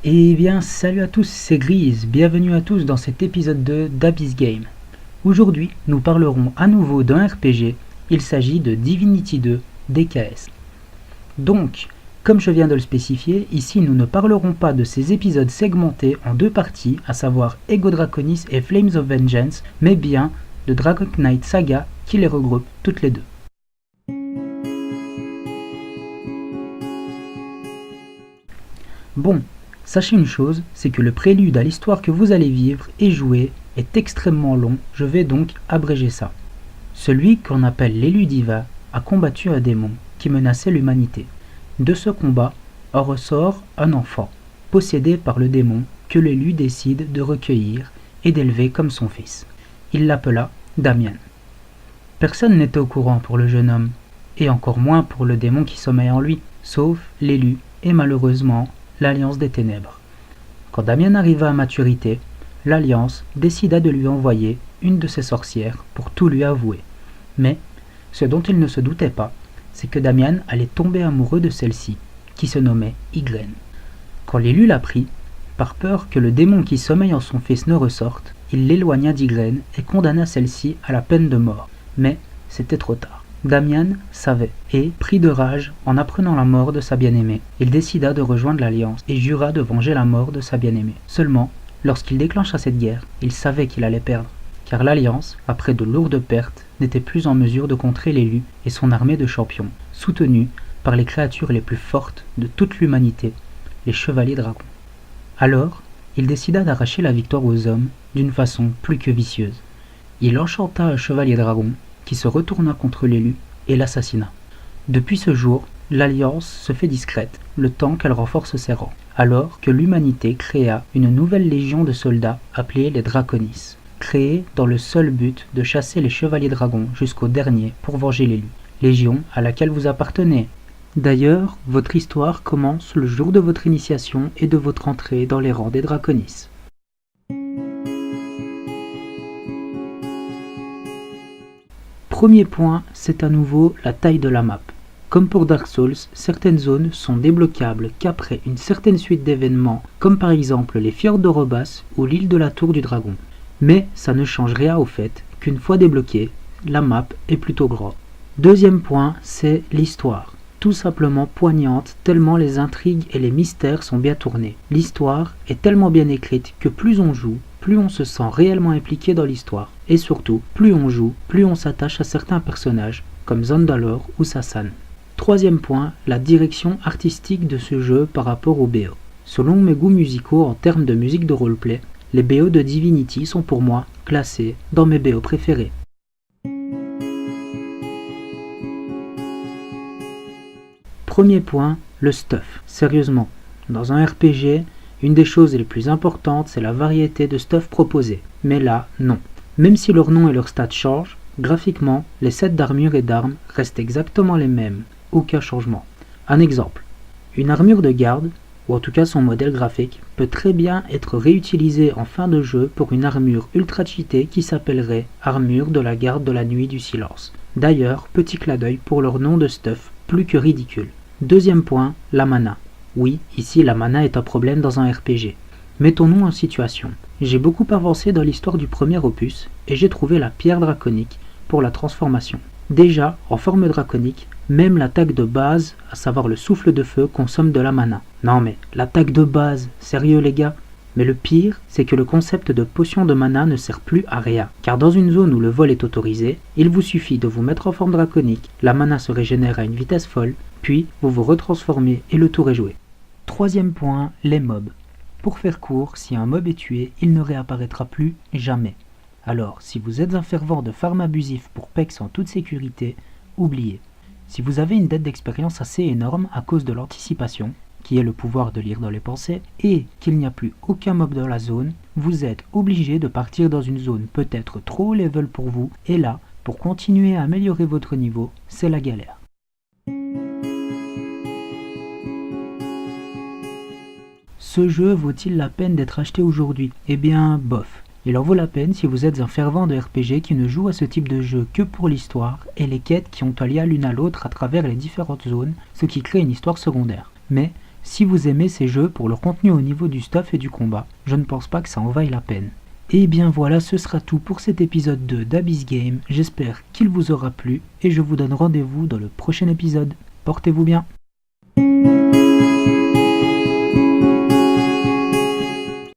Eh bien, salut à tous, c'est Grise, bienvenue à tous dans cet épisode 2 d'Abyss Game. Aujourd'hui, nous parlerons à nouveau d'un RPG, il s'agit de Divinity 2 DKS. Donc, comme je viens de le spécifier, ici nous ne parlerons pas de ces épisodes segmentés en deux parties, à savoir Ego Draconis et Flames of Vengeance, mais bien de Dragon Knight Saga qui les regroupe toutes les deux. Bon, sachez une chose, c'est que le prélude à l'histoire que vous allez vivre et jouer est extrêmement long, je vais donc abréger ça. Celui qu'on appelle l'élu divin a combattu un démon qui menaçait l'humanité. De ce combat en ressort un enfant, possédé par le démon que l'élu décide de recueillir et d'élever comme son fils. Il l'appela Damien. Personne n'était au courant pour le jeune homme, et encore moins pour le démon qui sommeille en lui, sauf l'élu et malheureusement l'Alliance des Ténèbres. Quand Damien arriva à maturité, l'Alliance décida de lui envoyer une de ses sorcières pour tout lui avouer. Mais, ce dont il ne se doutait pas, c'est que Damien allait tomber amoureux de celle-ci, qui se nommait Ygren. Quand l'élu l'apprit, par peur que le démon qui sommeille en son fils ne ressorte, il l'éloigna d'Ygren et condamna celle-ci à la peine de mort. Mais c'était trop tard. Damien savait, et, pris de rage en apprenant la mort de sa bien-aimée, il décida de rejoindre l'Alliance et jura de venger la mort de sa bien-aimée. Seulement, lorsqu'il déclencha cette guerre, il savait qu'il allait perdre, car l'Alliance, après de lourdes pertes, n'était plus en mesure de contrer l'élu et son armée de champions, soutenus par les créatures les plus fortes de toute l'humanité, les chevaliers dragons. Alors, il décida d'arracher la victoire aux hommes d'une façon plus que vicieuse. Il enchanta un chevalier dragon qui se retourna contre l'élu et l'assassina. Depuis ce jour, l'Alliance se fait discrète, le temps qu'elle renforce ses rangs, alors que l'humanité créa une nouvelle légion de soldats appelée les Draconis, créée dans le seul but de chasser les chevaliers dragons jusqu'au dernier pour venger l'élu, légion à laquelle vous appartenez. D'ailleurs, votre histoire commence le jour de votre initiation et de votre entrée dans les rangs des Draconis. Premier point, c'est à nouveau la taille de la map. Comme pour Dark Souls, certaines zones sont débloquables qu'après une certaine suite d'événements, comme par exemple les fjords d'Orobas ou l'île de la Tour du Dragon. Mais ça ne change rien au fait qu'une fois débloquée, la map est plutôt grande. Deuxième point, c'est l'histoire. Tout simplement poignante tellement les intrigues et les mystères sont bien tournés. L'histoire est tellement bien écrite que plus on joue, plus on se sent réellement impliqué dans l'histoire. Et surtout, plus on joue, plus on s'attache à certains personnages, comme Zandalor ou Sassan. Troisième point, la direction artistique de ce jeu par rapport aux BO. Selon mes goûts musicaux en termes de musique de roleplay, les BO de Divinity sont pour moi classés dans mes BO préférés. Premier point, le stuff. Sérieusement, dans un RPG, une des choses les plus importantes, c'est la variété de stuff proposé. Mais là, non. Même si leur nom et leur stats changent, graphiquement, les sets d'armure et d'armes restent exactement les mêmes. Aucun changement. Un exemple. Une armure de garde, ou en tout cas son modèle graphique, peut très bien être réutilisée en fin de jeu pour une armure ultra cheatée qui s'appellerait armure de la garde de la nuit du silence. D'ailleurs, petit clin d'œil pour leur nom de stuff, plus que ridicule. Deuxième point, la mana. Oui, ici la mana est un problème dans un RPG. Mettons-nous en situation. J'ai beaucoup avancé dans l'histoire du premier opus et j'ai trouvé la pierre draconique pour la transformation. Déjà, en forme draconique, même l'attaque de base, à savoir le souffle de feu, consomme de la mana. Non mais, l'attaque de base, sérieux les gars? Mais le pire, c'est que le concept de potion de mana ne sert plus à rien. Car dans une zone où le vol est autorisé, il vous suffit de vous mettre en forme draconique, la mana se régénère à une vitesse folle, puis vous vous retransformez et le tour est joué. Troisième point, les mobs. Pour faire court, si un mob est tué, il ne réapparaîtra plus jamais. Alors, si vous êtes un fervent de farm abusif pour PEX en toute sécurité, oubliez. Si vous avez une dette d'expérience assez énorme à cause de l'anticipation, qui est le pouvoir de lire dans les pensées, et qu'il n'y a plus aucun mob dans la zone, vous êtes obligé de partir dans une zone peut-être trop haut level pour vous, et là, pour continuer à améliorer votre niveau, c'est la galère. Ce jeu vaut-il la peine d'être acheté aujourd'hui? Eh bien, bof. Il en vaut la peine si vous êtes un fervent de RPG qui ne joue à ce type de jeu que pour l'histoire et les quêtes qui ont un lien l'une à l'autre à travers les différentes zones, ce qui crée une histoire secondaire. Mais Si vous aimez ces jeux pour leur contenu au niveau du stuff et du combat, je ne pense pas que ça en vaille la peine. Et bien voilà, ce sera tout pour cet épisode 2 d'Abyss Game. J'espère qu'il vous aura plu et je vous donne rendez-vous dans le prochain épisode. Portez-vous bien.